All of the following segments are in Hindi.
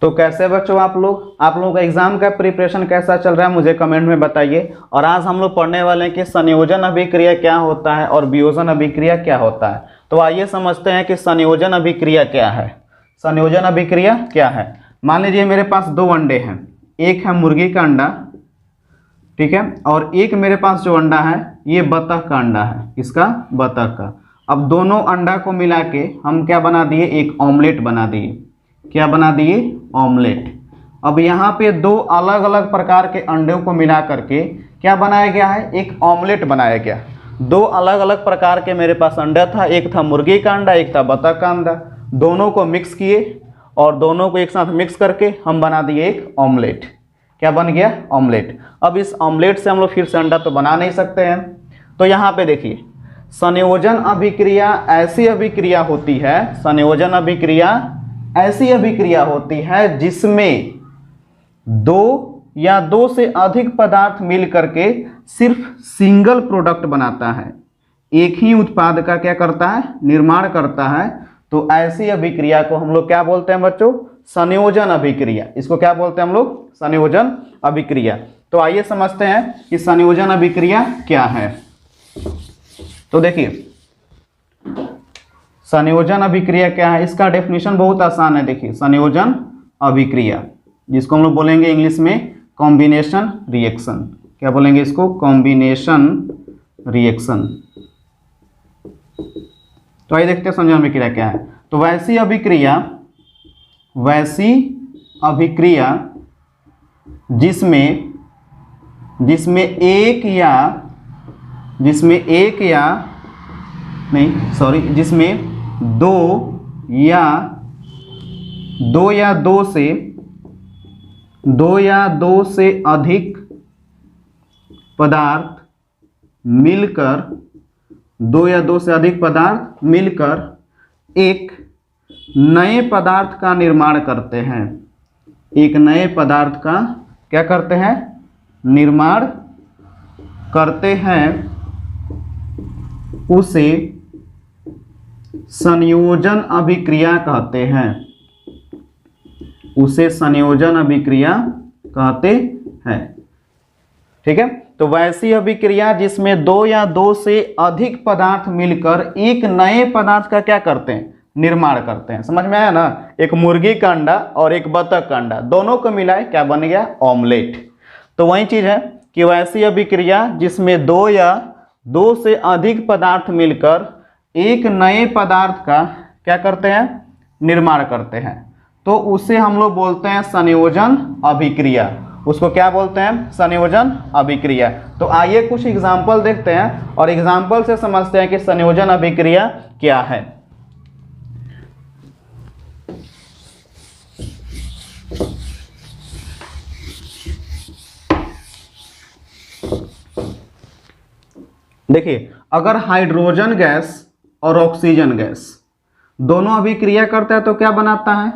तो कैसे बच्चों आप लोगों का एग्जाम का प्रिपरेशन कैसा चल रहा है मुझे कमेंट में बताइए। और आज हम लोग पढ़ने वाले हैं कि संयोजन अभिक्रिया क्या होता है और वियोजन अभिक्रिया क्या होता है। तो आइए समझते हैं कि संयोजन अभिक्रिया क्या है। संयोजन अभिक्रिया क्या है। मान लीजिए मेरे पास दो अंडे हैं, एक है मुर्गी का अंडा, ठीक है, और एक मेरे पास जो अंडा है ये बतख का अंडा है, इसका बतख का। अब दोनों अंडा को मिला के हम क्या बना दिए, एक ऑमलेट बना दिए। क्या बना दिए, ऑमलेट। अब यहाँ पे दो अलग अलग प्रकार के अंडों को मिला करके क्या बनाया गया है, एक ऑमलेट बनाया गया। दो अलग अलग प्रकार के मेरे पास अंडा था, एक था मुर्गी का अंडा, एक था बतख का अंडा। दोनों को मिक्स किए और दोनों को एक साथ मिक्स करके हम बना दिए एक ऑमलेट। क्या बन गया, ऑमलेट। अब इस ऑमलेट से हम लोग फिर से अंडा तो बना नहीं सकते हैं। तो यहाँ पे देखिए, संयोजन अभिक्रिया ऐसी अभिक्रिया होती है, संयोजन अभिक्रिया ऐसी अभिक्रिया होती है जिसमें दो या दो से अधिक पदार्थ मिल करके सिर्फ सिंगल प्रोडक्ट बनाता है, एक ही उत्पाद का क्या करता है, निर्माण करता है। तो ऐसी अभिक्रिया को हम लोग क्या बोलते हैं बच्चों, संयोजन अभिक्रिया। इसको क्या बोलते हैं हम लोग, संयोजन अभिक्रिया। तो आइए समझते हैं कि संयोजन अभिक्रिया क्या है। तो देखिए संयोजन अभिक्रिया क्या है, इसका डेफिनेशन बहुत आसान है। देखिए संयोजन अभिक्रिया, जिसको हम लोग बोलेंगे इंग्लिश में कॉम्बिनेशन रिएक्शन। क्या बोलेंगे इसको, कॉम्बिनेशन रिएक्शन। तो आइए देखते हैं संयोजन अभिक्रिया क्या है। तो वैसी अभिक्रिया जिसमें दो या दो से अधिक पदार्थ मिलकर एक नए पदार्थ का निर्माण करते हैं। एक नए पदार्थ का क्या करते हैं, निर्माण करते हैं, उसे संयोजन अभिक्रिया कहते हैं। उसे संयोजन अभिक्रिया कहते हैं, ठीक है। तो वैसी अभिक्रिया जिसमें दो या दो से अधिक पदार्थ मिलकर एक नए पदार्थ का क्या करते हैं, निर्माण करते हैं। समझ में आया ना, एक मुर्गी का अंडा और एक बतख का अंडा, दोनों को मिलाए क्या बन गया, ऑमलेट। तो वही चीज है कि वैसी अभिक्रिया जिसमें दो या दो से अधिक पदार्थ मिलकर एक नए पदार्थ का क्या करते हैं, निर्माण करते हैं, तो उसे हम लोग बोलते हैं संयोजन अभिक्रिया। उसको क्या बोलते हैं, संयोजन अभिक्रिया। तो आइए कुछ एग्जाम्पल देखते हैं और एग्जाम्पल से समझते हैं कि संयोजन अभिक्रिया क्या है। देखिए अगर हाइड्रोजन गैस और ऑक्सीजन गैस दोनों अभिक्रिया करता है तो क्या बनाता है,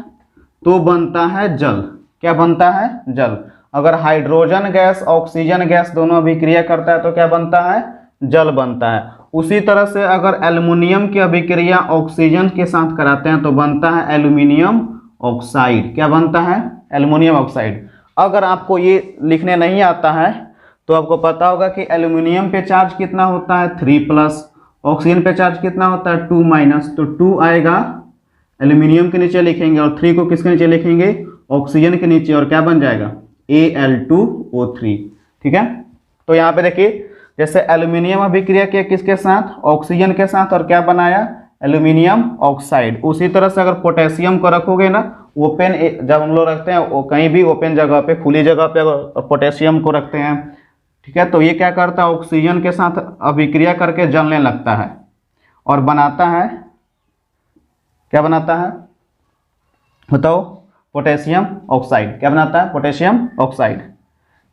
तो बनता है जल। क्या बनता है, जल। अगर हाइड्रोजन गैस ऑक्सीजन गैस दोनों अभिक्रिया करता है तो क्या बनता है, जल बनता है। उसी तरह से अगर एल्युमिनियम की अभिक्रिया ऑक्सीजन के साथ कराते हैं तो बनता है एल्युमिनियम ऑक्साइड। क्या बनता है, एल्युमिनियम ऑक्साइड। अगर आपको ये लिखने नहीं आता है तो आपको पता होगा कि एल्युमिनियम पे चार्ज कितना होता है, 3+, ऑक्सीजन पे चार्ज कितना होता है, 2-। तो 2 आएगा एल्युमिनियम के नीचे लिखेंगे और 3 को किसके नीचे लिखेंगे, ऑक्सीजन के नीचे, और क्या बन जाएगा, Al2O3। ठीक है। तो यहाँ पे देखिए जैसे एल्युमिनियम अभिक्रिया किया किसके साथ, ऑक्सीजन के साथ, और क्या बनाया, एल्युमिनियम ऑक्साइड। उसी तरह से अगर पोटेशियम को रखोगे ना ओपन, जब हम लोग रखते हैं वो कहीं भी ओपन जगह पे, खुली जगह पे अगर पोटेशियम को रखते हैं, ठीक है, तो ये क्या करता है, ऑक्सीजन के साथ अभिक्रिया करके जलने लगता है और बनाता है, क्या बनाता है बताओ, पोटेशियम ऑक्साइड। क्या बनाता है, पोटेशियम ऑक्साइड।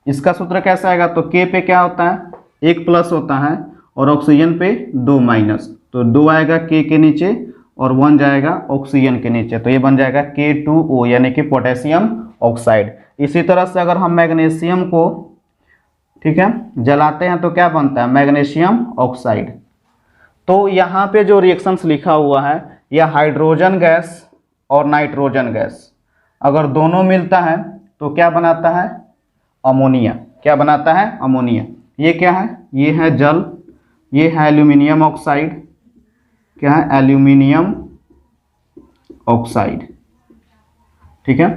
इसका सूत्र कैसा आएगा, तो K पे क्या होता है, 1+ होता है और ऑक्सीजन पे 2-। तो 2 आएगा K के नीचे और 1 जाएगा ऑक्सीजन के नीचे, तो ये बन जाएगा K2O यानी कि पोटेशियम ऑक्साइड। इसी तरह से अगर हम मैग्नीशियम को, ठीक है, जलाते हैं तो क्या बनता है, मैग्नीशियम ऑक्साइड। तो यहाँ पे जो रिएक्शंस लिखा हुआ है यह हाइड्रोजन गैस और नाइट्रोजन गैस अगर दोनों मिलता है तो क्या बनाता है? अमोनिया। क्या बनाता है? अमोनिया। ये क्या है? ये है जल, ये है एल्यूमिनियम ऑक्साइड। क्या है? Aluminium oxide. ठीक है,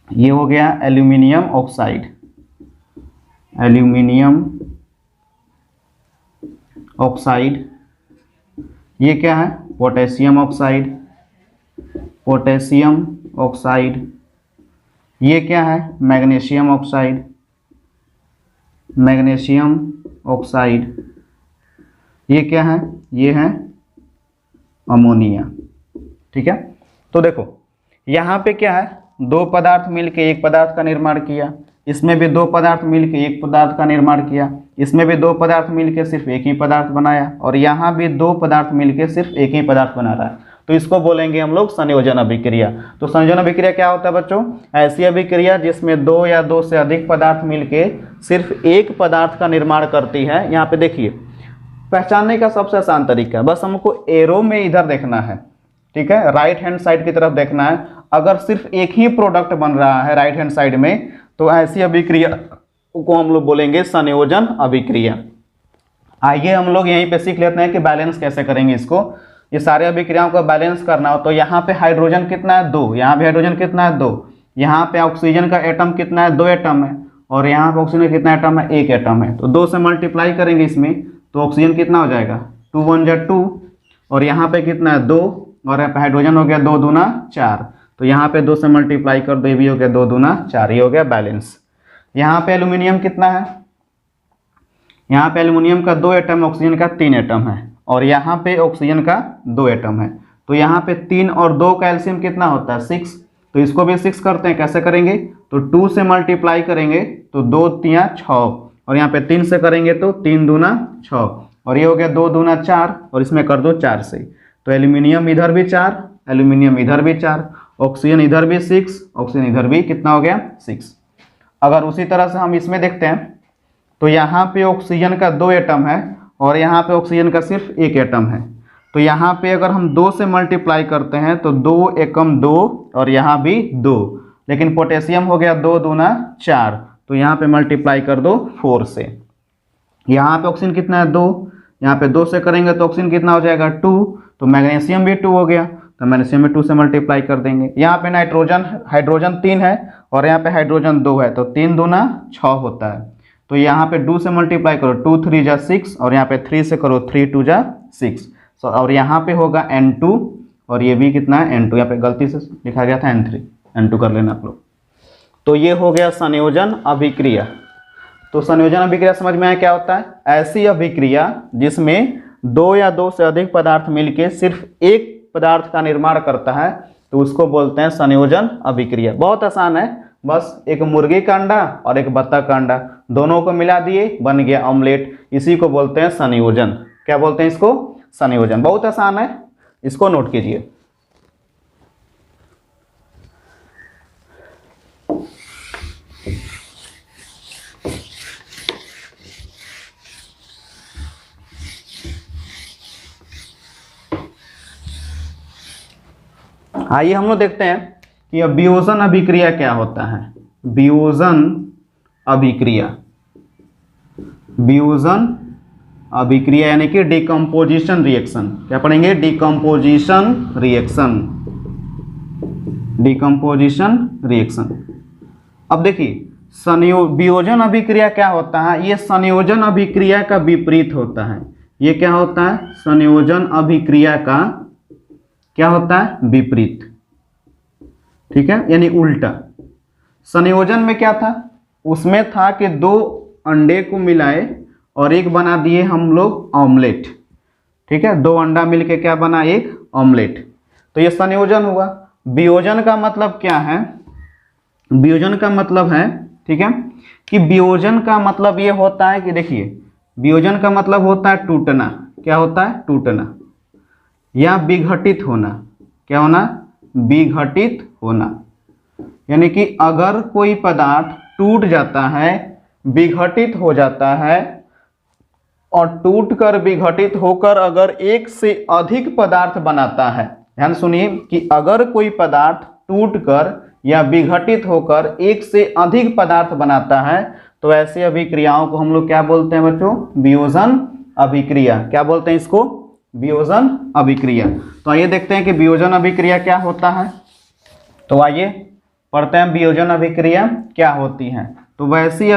ये हो गया एल्यूमिनियम ऑक्साइड। Aluminium oxide. ये क्या है? Potassium oxide. Potassium oxide. ये क्या है? Magnesium oxide. Magnesium oxide. ये क्या है? ये है अमोनिया। ठीक है, तो देखो यहाँ पे क्या है, दो पदार्थ मिलके एक पदार्थ का निर्माण किया, इसमें भी दो पदार्थ मिलके एक पदार्थ का निर्माण किया, इसमें भी दो पदार्थ मिलके सिर्फ एक ही पदार्थ बनाया, और यहाँ भी दो पदार्थ मिलके सिर्फ एक ही पदार्थ बना रहा है। तो इसको बोलेंगे हम लोग संयोजन अभिक्रिया। तो संयोजन अभिक्रिया क्या होता है बच्चों? ऐसी अभिक्रिया जिसमें दो या दो से अधिक पदार्थ मिलके सिर्फ एक पदार्थ का निर्माण करती है। यहाँ पे देखिए, पहचानने का सबसे आसान तरीका है, बस हमको एरो में इधर देखना है। ठीक है, राइट हैंड साइड की तरफ देखना है। अगर सिर्फ एक ही प्रोडक्ट बन रहा है राइट हैंड साइड में, तो ऐसी अभिक्रिया को हम लोग बोलेंगे संयोजन अभिक्रिया। आइए हम लोग यहीं पे सीख लेते हैं कि बैलेंस कैसे करेंगे इसको। ये सारे अभिक्रियाओं को बैलेंस करना हो तो यहाँ पे हाइड्रोजन कितना है? 2। यहाँ पे हाइड्रोजन कितना है? 2। यहाँ पे ऑक्सीजन का एटम कितना है? 2 एटम है। और यहाँ पे ऑक्सीजन कितना एटम है? 1 एटम है। तो 2 से मल्टीप्लाई करेंगे इसमें, तो ऑक्सीजन कितना हो जाएगा? 2 1 जा 2, और यहाँ पे कितना है? 2, और यहाँ पे हाइड्रोजन हो गया 2 दूना 4। तो यहाँ पे 2 से मल्टीप्लाई कर दो, ये भी हो गया 2 दूना 4, ये हो गया बैलेंस। यहाँ पे एल्यूमिनियम कितना है? यहाँ पे एल्यूमिनियम का 2 एटम, ऑक्सीजन का 3 एटम है, और यहाँ पे ऑक्सीजन का 2 एटम है। तो यहाँ पे 3 और 2 का एलसीएम कितना होता है? 6। तो इसको भी 6 करते हैं। कैसे करेंगे? तो 2 से मल्टीप्लाई करेंगे तो 2 3 6, और यहाँ पे 3 से करेंगे तो 3 दूना 6, और ये हो गया 2 दूना 4, और इसमें कर दो 4 से। तो एल्यूमिनियम इधर भी 4, एल्यूमिनियम इधर भी 4, ऑक्सीजन इधर भी 6, ऑक्सीजन इधर भी कितना हो गया? 6। अगर उसी तरह से हम इसमें देखते हैं तो यहाँ पे ऑक्सीजन का 2 एटम है, और यहाँ पे ऑक्सीजन का सिर्फ 1 एटम है। तो यहाँ पे अगर हम 2 से मल्टीप्लाई करते हैं तो 2 एकम 2, और यहाँ भी 2, लेकिन पोटेशियम हो गया 2 दूना 4, तो यहाँ पे मल्टीप्लाई कर दो 4 से। यहाँ पे ऑक्सीजन कितना है? 2। यहाँ पे 2 से करेंगे तो ऑक्सीजन कितना हो जाएगा? 2। तो मैग्नीशियम भी 2 हो गया, तो मैग्नीशियम में 2 से मल्टीप्लाई कर देंगे। यहाँ पे नाइट्रोजन हाइड्रोजन 3 है, और यहाँ पे हाइड्रोजन 2 है, तो 3 दूना 6 होता है। तो यहाँ पे 2 से मल्टीप्लाई करो, 2 3 जा 6, और यहाँ पे 3 से करो, 3 2 जा 6। और यहाँ पे होगा N2, और ये भी कितना है? N2। यहाँ पे गलती से लिखा गया था N3, N2 कर लेना आप लोग। तो ये हो गया संयोजन अभिक्रिया। तो संयोजन अभिक्रिया समझ में आया क्या होता है? ऐसी अभिक्रिया जिसमें 2 या 2 से अधिक पदार्थ मिलके सिर्फ एक पदार्थ का निर्माण करता है, तो उसको बोलते हैं संयोजन अभिक्रिया। बहुत आसान है, बस एक मुर्गी का अंडा और एक बत्तख का अंडा, दोनों को मिला दिए, बन गया ऑमलेट। इसी को बोलते हैं संयोजन। क्या बोलते हैं इसको? संयोजन। बहुत आसान है, इसको नोट कीजिए। आइए हम लोग देखते हैं कि अब वियोजन अभिक्रिया क्या होता है। वियोजन अभिक्रिया, वियोजन अभिक्रिया यानी कि डिकम्पोजिशन रिएक्शन। क्या पढ़ेंगे? Decomposition reaction, decomposition reaction. अब देखिए वियोजन अभिक्रिया क्या होता है? ये संयोजन अभिक्रिया का विपरीत होता है। ये क्या होता है? संयोजन अभिक्रिया का क्या होता है? विपरीत। ठीक है, यानी उल्टा। संयोजन में क्या था? उसमें था कि 2 अंडे को मिलाए और एक बना दिए हम लोग ऑमलेट। ठीक है, 2 अंडा मिलके क्या बना? एक ऑमलेट। तो ये संयोजन हुआ। वियोजन का मतलब क्या है? वियोजन का मतलब है, ठीक है, कि वियोजन का मतलब ये होता है कि देखिए, वियोजन का मतलब होता है टूटना। क्या होता है? टूटना या विघटित होना। क्या होना? विघटित होना। यानी कि अगर कोई पदार्थ टूट जाता है, विघटित हो जाता है, और टूटकर विघटित होकर अगर एक से अधिक पदार्थ बनाता है, ध्यान सुनिए कि अगर कोई पदार्थ टूटकर या विघटित होकर एक से अधिक पदार्थ बनाता है, तो ऐसे अभिक्रियाओं को हम लोग क्या बोलते हैं बच्चों? वियोजन अभिक्रिया। क्या बोलते हैं इसको? वियोजन अभिक्रिया। तो आइए देखते हैं कि वियोजन अभिक्रिया क्या होता है। तो आइए पढ़ते हैं वियोजन अभिक्रिया क्या होती है। तो वैसी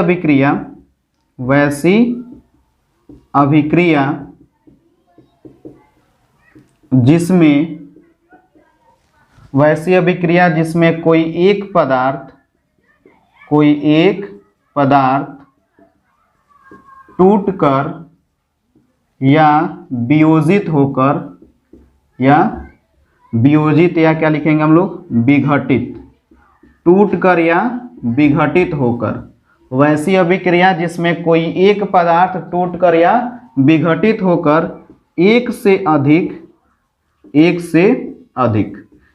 अभिक्रिया जिसमें कोई एक पदार्थ टूटकर या वियोजित होकर या क्या लिखेंगे हम लोग? विघटित। टूटकर या विघटित होकर। वैसी अभिक्रिया जिसमें कोई एक पदार्थ टूटकर या विघटित होकर एक से अधिक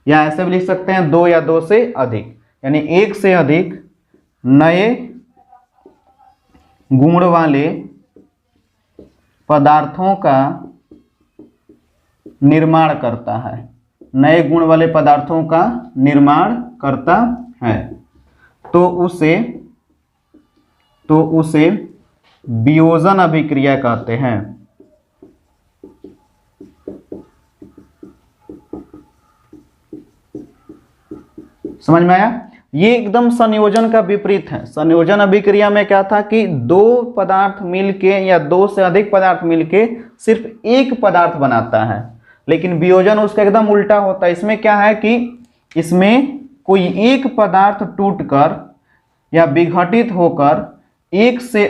या ऐसे भी लिख सकते हैं दो या दो से अधिक, यानी एक से अधिक नए गुण वाले पदार्थों का निर्माण करता है। नए गुण वाले पदार्थों का निर्माण करता है तो उसे वियोजन अभिक्रिया कहते हैं। समझ में आया? ये एकदम संयोजन का विपरीत है। संयोजन अभिक्रिया में क्या था कि दो पदार्थ मिलके या दो से अधिक पदार्थ मिलके सिर्फ एक पदार्थ बनाता है, लेकिन वियोजन उसका एकदम उल्टा होता है। इसमें क्या है कि इसमें कोई एक पदार्थ टूटकर या विघटित होकर एक से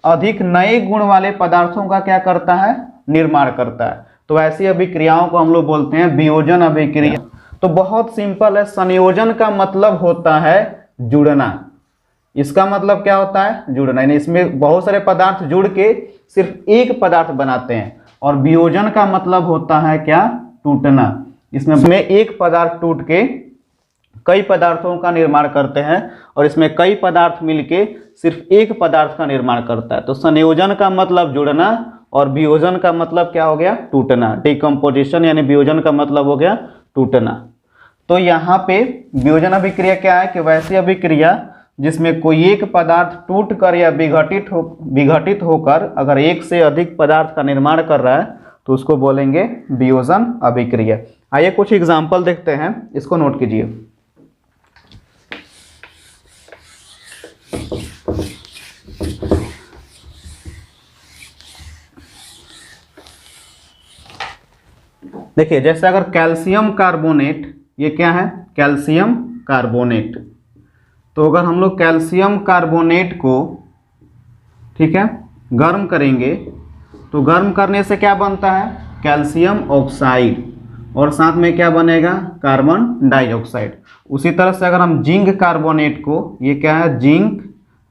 अधिक नए गुण वाले पदार्थों का क्या करता है? निर्माण करता है। तो ऐसी अभिक्रियाओं को हम लोग बोलते हैं वियोजन अभिक्रिया। तो बहुत सिंपल है। संयोजन का मतलब होता है जुड़ना। इसका मतलब क्या होता है? जुड़ना, यानी इसमें बहुत सारे पदार्थ जुड़ के सिर्फ एक पदार्थ बनाते हैं। और वियोजन का मतलब होता है क्या? टूटना। इसमें एक पदार्थ टूट के कई पदार्थों का निर्माण करते हैं और इसमें कई पदार्थ मिलके सिर्फ एक पदार्थ का निर्माण करता है। तो संयोजन का मतलब जुड़ना और वियोजन का मतलब क्या हो गया? टूटना। डिकम्पोजिशन यानी वियोजन का मतलब हो गया टूटना। तो यहाँ पे वियोजन अभिक्रिया क्या है कि वैसी अभिक्रिया जिसमें कोई एक पदार्थ टूटकर या विघटित होकर अगर एक से अधिक पदार्थ का निर्माण कर रहा है तो उसको बोलेंगे वियोजन अभिक्रिया। आइए कुछ एग्जाम्पल देखते हैं, इसको नोट कीजिए। देखिए, जैसे अगर कैल्शियम कार्बोनेट, ये क्या है? Calcium carbonate. तो अगर हम लोग कैल्शियम कार्बोनेट को, ठीक है, गर्म करेंगे तो गर्म करने से क्या बनता है? कैल्शियम ऑक्साइड, और साथ में क्या बनेगा? Carbon dioxide. उसी तरह से अगर हम जिंक कार्बोनेट को, ये क्या है? जिंक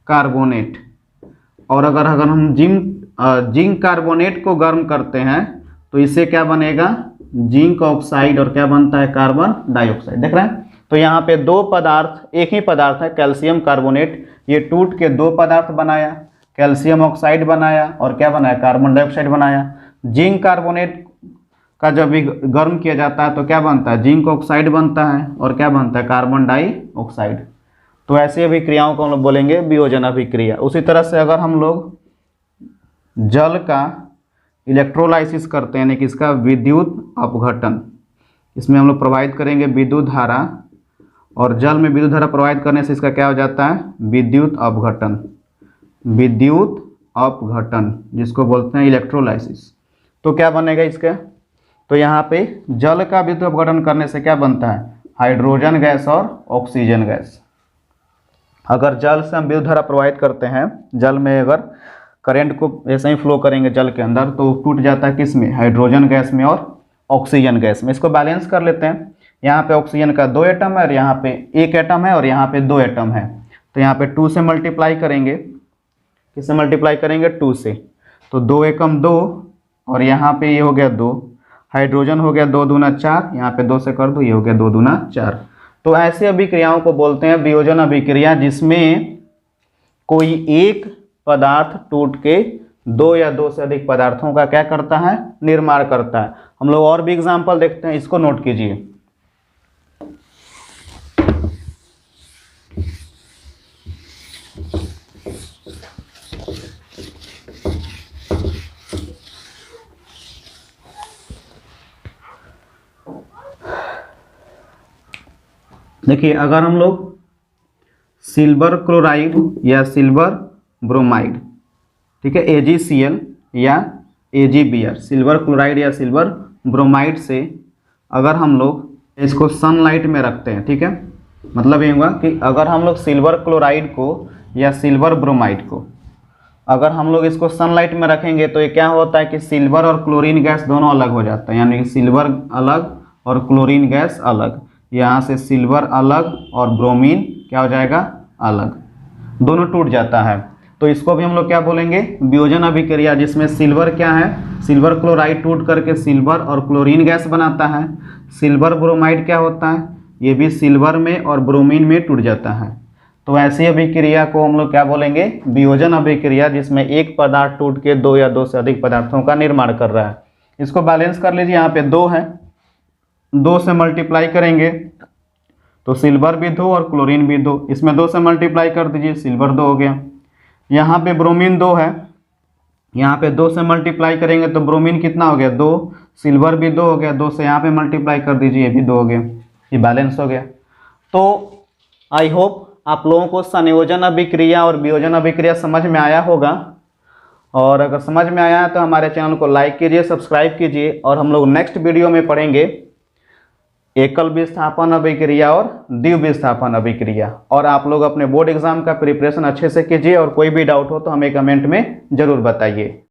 कार्बोनेट, और अगर हम जिंक कार्बोनेट को गर्म करते हैं तो इससे क्या बनेगा? जिंक ऑक्साइड, और क्या बनता है? Carbon dioxide. देख रहे हैं? तो यहाँ पे दो पदार्थ, एक ही पदार्थ है कैल्शियम कार्बोनेट, ये टूट के दो पदार्थ बनाया, कैल्शियम ऑक्साइड बनाया और क्या बनाया? कार्बन डाइऑक्साइड बनाया। जिंक कार्बोनेट का जब भी गर्म किया जाता है तो क्या बनता है? जिंक ऑक्साइड बनता है और क्या बनता है? Carbon dioxide. तो ऐसी अभिक्रियाओं को हम लोग बोलेंगे वियोजन अभिक्रिया। उसी तरह से अगर हम लोग जल का इलेक्ट्रोलाइसिस करते हैं, यानी कि इसका विद्युत अपघटन, इसमें हम लोग प्रोवाइड करेंगे विद्युत धारा, और जल में विद्युत धारा प्रोवाइड करने से इसका क्या हो जाता है? विद्युत अपघटन। विद्युत अपघटन जिसको बोलते हैं इलेक्ट्रोलाइसिस। तो क्या बनेगा इसका? तो यहाँ पे जल का विद्युत अपघटन करने से क्या बनता है? हाइड्रोजन गैस और ऑक्सीजन गैस। अगर जल से हम विद्युत धारा प्रोवाइड करते हैं, जल में अगर करंट को ऐसे ही फ्लो करेंगे जल के अंदर, तो टूट जाता है किस में? हाइड्रोजन गैस में और ऑक्सीजन गैस में। इसको बैलेंस कर लेते हैं। यहाँ पे ऑक्सीजन का 2 एटम है और यहाँ पे 1 एटम है और यहाँ पे 2 एटम है। तो यहाँ पे 2 से मल्टीप्लाई करेंगे। किससे मल्टीप्लाई करेंगे? 2 से। तो 2 एकम 2 और यहाँ पे ये हो गया 2, हाइड्रोजन हो गया 2 दूना 4, यहाँ पे 2 से कर दो, ये हो गया 2 दूना 4। तो ऐसी अभिक्रियाओं को बोलते हैं वियोजन अभिक्रिया, जिसमें कोई एक पदार्थ टूट के 2 या 2 से अधिक पदार्थों का क्या करता है? निर्माण करता है। हम लोग और भी एग्जाम्पल देखते हैं, इसको नोट कीजिए। देखिए, अगर हम लोग सिल्वर क्लोराइड या सिल्वर ब्रोमाइड, ठीक है, AgCl या AgBr, सिल्वर क्लोराइड या सिल्वर ब्रोमाइड से अगर हम लोग इसको सनलाइट में रखते हैं, ठीक है, मतलब ये होगा कि अगर हम लोग सिल्वर क्लोराइड को या सिल्वर ब्रोमाइड को अगर हम लोग इसको सनलाइट में रखेंगे तो ये क्या होता है कि सिल्वर और क्लोरीन गैस दोनों अलग हो जाता है, यानी कि सिल्वर अलग और क्लोरीन गैस अलग, यहाँ से सिल्वर अलग और ब्रोमीन क्या हो जाएगा, अलग, दोनों टूट जाता है। तो इसको भी हम लोग क्या बोलेंगे, वियोजन अभिक्रिया, जिसमें सिल्वर क्या है, सिल्वर क्लोराइड टूट करके सिल्वर और क्लोरीन गैस बनाता है। सिल्वर ब्रोमाइड क्या होता है, ये भी सिल्वर में और ब्रोमीन में टूट जाता है। तो ऐसी अभिक्रिया को हम लोग क्या बोलेंगे, वियोजन अभिक्रिया, जिसमें एक पदार्थ टूट के दो या दो से अधिक पदार्थों का निर्माण कर रहा है। इसको बैलेंस कर लीजिए, यहाँ पे 2 है, 2 से मल्टीप्लाई करेंगे तो सिल्वर भी 2 और क्लोरीन भी 2, इसमें 2 से मल्टीप्लाई कर दीजिए, सिल्वर 2 हो गया। यहाँ पे ब्रोमीन 2 है, यहाँ पे 2 से मल्टीप्लाई करेंगे तो ब्रोमीन कितना हो गया, 2, सिल्वर भी 2 हो गया, 2 से यहाँ पे मल्टीप्लाई कर दीजिए, ये भी 2 हो गया, ये बैलेंस हो गया। तो आई होप आप लोगों को संयोजन अभिक्रिया और वियोजन अभिक्रिया समझ में आया होगा, और अगर समझ में आया है तो हमारे चैनल को लाइक कीजिए, सब्सक्राइब कीजिए, और हम लोग नेक्स्ट वीडियो में पढ़ेंगे एकल विस्थापन अभिक्रिया और द्वितीय विस्थापन अभिक्रिया। और आप लोग अपने बोर्ड एग्जाम का प्रिपरेशन अच्छे से कीजिए, और कोई भी डाउट हो तो हमें कमेंट में ज़रूर बताइए।